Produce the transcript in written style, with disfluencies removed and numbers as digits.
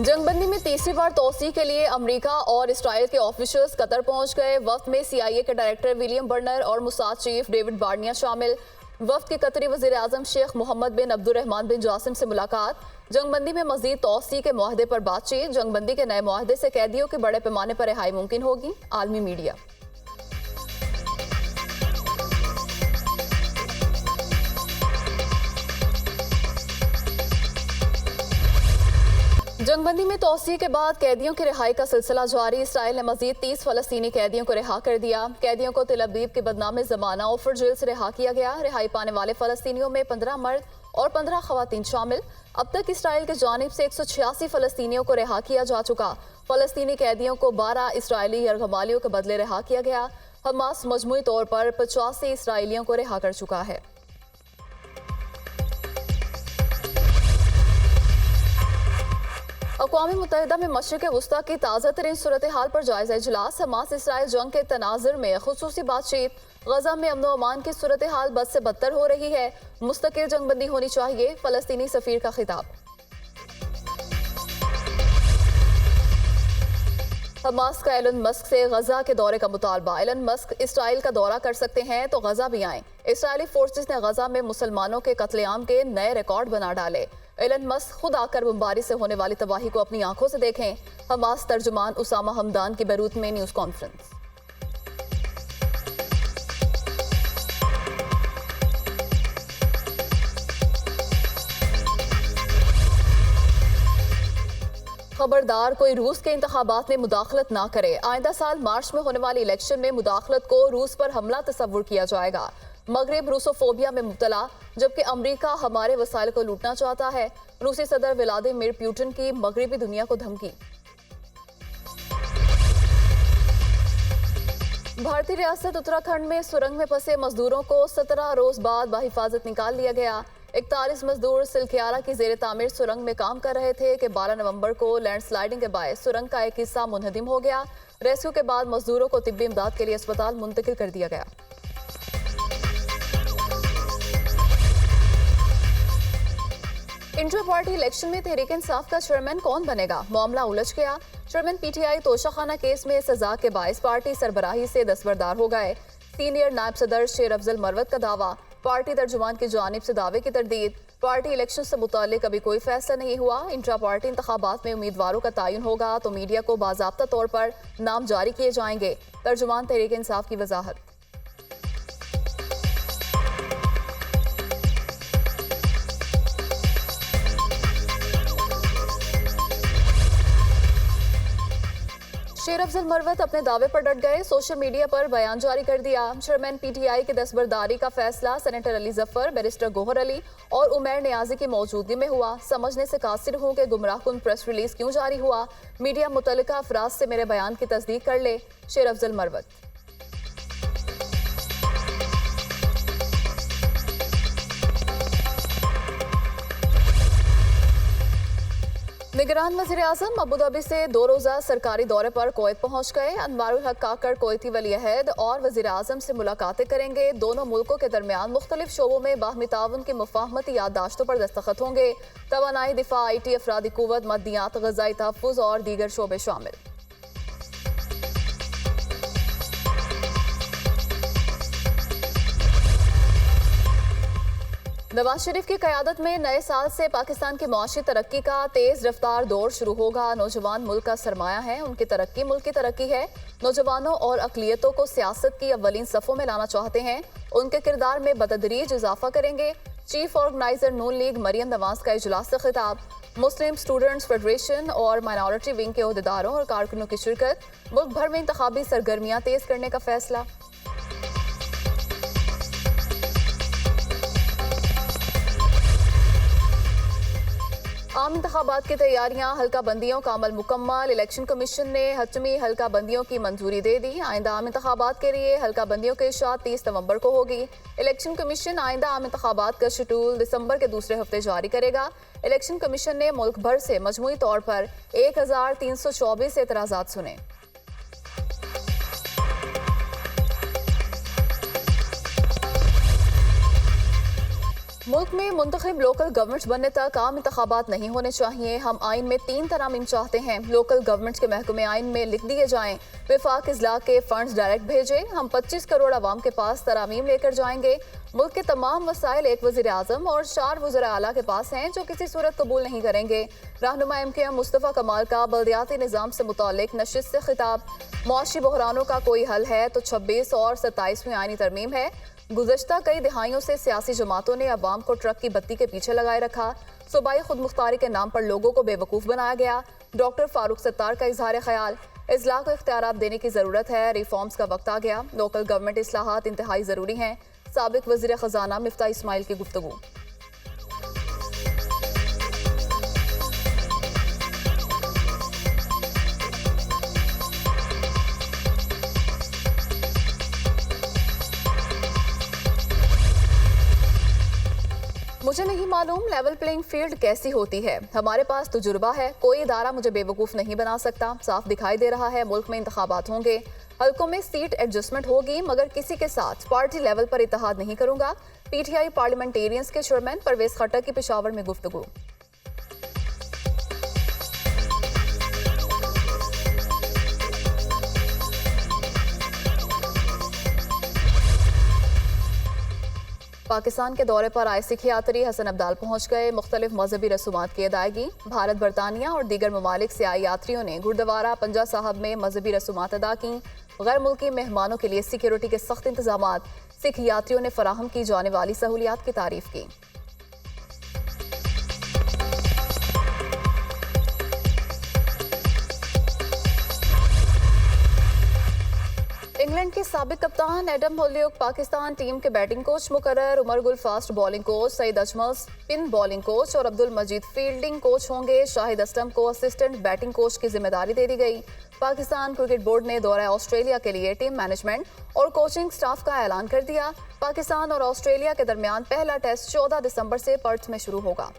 जंगबंदी में तीसरी बार तोसी के लिए अमेरिका और इसराइल के ऑफिशियल्स कतर पहुंच गए। वफ्द में CIA के डायरेक्टर विलियम बर्नर और मुसाद चीफ डेविड बार्निया शामिल। वफ्द के कतरी वजीर आजम शेख मोहम्मद बिन अब्दुर्रहमान बिन जासिम से मुलाकात। जंगबंदी में मजीद तोसी के मुआहदे पर बातचीत। जंगबंदी के नए मुआहदे से कैदियों की बड़े पैमाने पर रिहाई मुमकिन होगी। आलमी मीडिया। जंगबंदी में तोसी के बाद कैदियों की रिहाई का सिलसिला जारी। इसराइल ने मजीद 30 फलस्तीनी कैदियों को रिहा कर दिया। कैदियों को तिल अबीब के बदनाम जमाना ऑफर जेल से रिहा किया गया। रिहाई पाने वाले फलस्तीनियों में 15 मर्द और 15 खवातीन शामिल। अब तक इसराइल की जानिब से 186 फलस्तीनियों को रिहा किया जा चुका। फलस्तीनी कैदियों को 12 इसराइली यरगमालियों के बदले रिहा किया गया। हमास मजमूई तौर पर 85 इसराइलियों को रिहा कर चुका है। अक़वाम मुत्तहिदा में मशरिक़ वुस्ता की ताज़ा तरीन सूरत हाल पर जायज़ा इजलास। हमास इसराइल जंग के तनाज़ुर में खुसूसी बातचीत। गजा में अमन व अमान की सूरत हाल बद से बदतर हो रही है। मुस्तकिल जंगबंदी होनी चाहिए। फ़लस्तीनी सफ़ीर का खिताब। हमास का एलन मस्क से गजा के दौरे का मुतालबा। एलन मस्क इसराइल का दौरा कर सकते हैं तो गजा भी आएं। इसराइली फोर्सेस ने गजा में मुसलमानों के कत्लेआम के नए रिकॉर्ड बना डाले। एलन मस्क खुद आकर बमबारी से होने वाली तबाही को अपनी आंखों से देखें। हमास तर्जुमान उसामा हमदान की बैरूत में न्यूज़ कॉन्फ्रेंस। खबरदार, कोई रूस के इंतखाबात में मुदाखलत ना करे। आइंदा साल मार्च में होने वाली इलेक्शन में मुदाखलत को रूस पर हमला तस्वुर किया जाएगा। मगरब रूसोफोबिया में मुब्तला, जबकि अमेरिका हमारे वसाइल को लूटना चाहता है। रूसी सदर व्लादिमीर पुतिन की मगरबी दुनिया को धमकी। भारतीय रियासत उत्तराखंड में सुरंग में फंसे मजदूरों को 17 रोज बाद बाहिफाजत निकाल लिया गया। 41 मजदूर सिलखियारा की जेर तामीर सुरंग में काम कर रहे थे कि 12 नवंबर को लैंडस्लाइडिंग के बायस सुरंग का एक हिस्सा मुनहदिम हो गया। रेस्क्यू के बाद मजदूरों को तिब्बी इमदाद के लिए अस्पताल मुंतकिल कर दिया गया। इंटर पार्टी इलेक्शन में तहरीक इंसाफ का चेयरमैन कौन बनेगा? मामला उलझ गया। चेयरमैन PTI तोशाखाना केस में सजा के बायस पार्टी सरबराही से दस्तबरदार हो गए। सीनियर नायब सदर शेर अफजल मरवत का दावा। पार्टी तर्जुमान की जानिब से दावे की तरदीद। पार्टी इलेक्शन से मुताल्लिक अभी कोई फैसला नहीं हुआ। इंट्रा पार्टी इंतखाबात में उम्मीदवारों का तयन होगा तो मीडिया को बाज़ाब्ता तौर पर नाम जारी किए जाएंगे। तर्जुमान तहरीक इंसाफ की वजाहत। शेर अफजल मरवत अपने दावे पर डट गए। सोशल मीडिया पर बयान जारी कर दिया। चेयरमैन PTI की दस्तबरदारी का फैसला सेनेटर अली जफर, बैरिस्टर गोहर अली और उमैर नियाजी की मौजूदगी में हुआ। समझने से कासिर हूँ कि गुमराहकुन प्रेस रिलीज क्यों जारी हुआ। मीडिया मुतल्लिका अफराद से मेरे बयान की तस्दीक कर ले। शेर अफजल मरवत। निगरान वज़ीर आज़म अबूधाबी से 2 रोज़ा सरकारी दौरे पर कुवैत पहुंच गए। अनवारुल हक काकड़ कुवैती वली अहद और वज़ीर आज़म से मुलाकातें करेंगे। दोनों मुल्कों के दरमियान मुख्तलिफ शोबों में बाहमी ताउन की मुफाहमती याददाश्तों पर दस्तखत होंगे। तवानाई, दिफा, IT, अफरादी कुव्वत, मदनियात, ग़ज़ाई तहफ़्फ़ुज़ और दीगर शोबे शामिल। नवाज शरीफ की क़यादत में नए साल से पाकिस्तान की मुआशी तरक्की का तेज़ रफ्तार दौर शुरू होगा। नौजवान मुल्क का सरमाया है, उनकी तरक्की मुल्क की तरक्की है। नौजवानों और अक़लियतों को सियासत की अव्वलीन सफ़ों में लाना चाहते हैं। उनके किरदार में बतदरीज इजाफा करेंगे। चीफ ऑर्गेनाइजर नून लीग मरियम नवाज का इजलास से खिताब। मुस्लिम स्टूडेंट्स फेडरेशन और माइनॉरिटी विंग के अहदेदारों और कारकुनों की शिरकत। मुल्क भर में इंतखाबी सरगर्मियाँ तेज़ करने का फैसला। आम इंतखाबात की तैयारियां, हल्का बंदियों का अमल मुकम्मल। इलेक्शन कमीशन ने हतमी हल्का बंदियों की मंजूरी दे दी। आइंदा आम इंतखाबात के लिए हल्का बंदियों की इशाअत 30 नवंबर को होगी। इलेक्शन कमीशन आइंदा आम इंतखाबात का शेड्यूल दिसंबर के दूसरे हफ्ते जारी करेगा। इलेक्शन कमीशन ने मुल्क भर से मजमूई तौर पर 1324 एतराज़ात सुने। मुल्क में मुंतखब लोकल गवर्नमेंट्स बनने तक आम इंतखाबात नहीं होने चाहिए। हम आइन में 3 तरामीम चाहते हैं। लोकल गवर्नमेंट्स के महकमे आइन में लिख दिए जाएं। विफाक इजला के फंड्स डायरेक्ट भेजें। हम 25 करोड़ आवाम के पास तरामीम लेकर जाएंगे। मुल्क के तमाम वसाइल एक वज़ीर आज़म और 4 वज़ीर आला के पास हैं जो किसी सूरत कबूल नहीं करेंगे। रहनुमा MKM मुस्तफ़ा कमाल का बल्दियाती निज़ाम से मुतालिक नशिस्त से खिताब। मुआशी बहरानों का कोई हल है तो 26 और 27वीं आईनी तरमीम है। गुज़श्ता कई दिहाइयों से सियासी जमातों ने अवाम को ट्रक की बत्ती के पीछे लगाए रखा। सूबाई खुद मुख्तारी के नाम पर लोगों को बेवकूफ़ बनाया गया। डॉक्टर फारूक सत्तार का इजहार ख्याल, इजला को इख्तियारात देने की ज़रूरत है। रिफॉर्म्स का वक्त आ गया। लोकल गवर्नमेंट इस्लाहात इंतहाई ज़रूरी हैं। साबिक वज़ीर ख़जाना मिफ्ता इस्माइल की गुफ्तगू। मुझे नहीं मालूम लेवल प्लेइंग फील्ड कैसी होती है। हमारे पास तजुर्बा है। कोई इदारा मुझे बेवकूफ़ नहीं बना सकता। साफ दिखाई दे रहा है मुल्क में इंतखाबात होंगे, हल्कों में सीट एडजस्टमेंट होगी, मगर किसी के साथ पार्टी लेवल पर इत्तेहाद नहीं करूंगा। PTI पार्लियामेंटेरियंस के चेयरमैन परवेज खट्टर की पेशावर में गुफ्तगू। पाकिस्तान के दौरे पर आए सिख यात्री हसन अब्दाल पहुंच गए। मुख्तलिफ मजहबी रसूमात की अदायगी। भारत, बरतानिया और दीगर ममालिक से आए यात्रियों ने गुरुद्वारा पंजा साहब में मजहबी रसूमात अदा की। गैर मुल्की मेहमानों के लिए सिक्योरिटी के सख्त इंतजाम। सिख यात्रियों ने फराहम की जाने वाली सहूलियात की तारीफ की। इंग्लैंड के साबिक कप्तान एडम होलियोक पाकिस्तान टीम के बैटिंग कोच मुकर्रर। Umar Gul fast bowling coach, Saeed Ajmal spin bowling coach और अब्दुल मजीद फील्डिंग कोच होंगे। शाहिद असलम को असिस्टेंट बैटिंग कोच की जिम्मेदारी दे दी गई। पाकिस्तान क्रिकेट बोर्ड ने दौरा ऑस्ट्रेलिया के लिए टीम मैनेजमेंट और कोचिंग स्टाफ का ऐलान कर दिया। पाकिस्तान और ऑस्ट्रेलिया के दरमियान पहला टेस्ट 14 दिसंबर से पर्थ में शुरू होगा।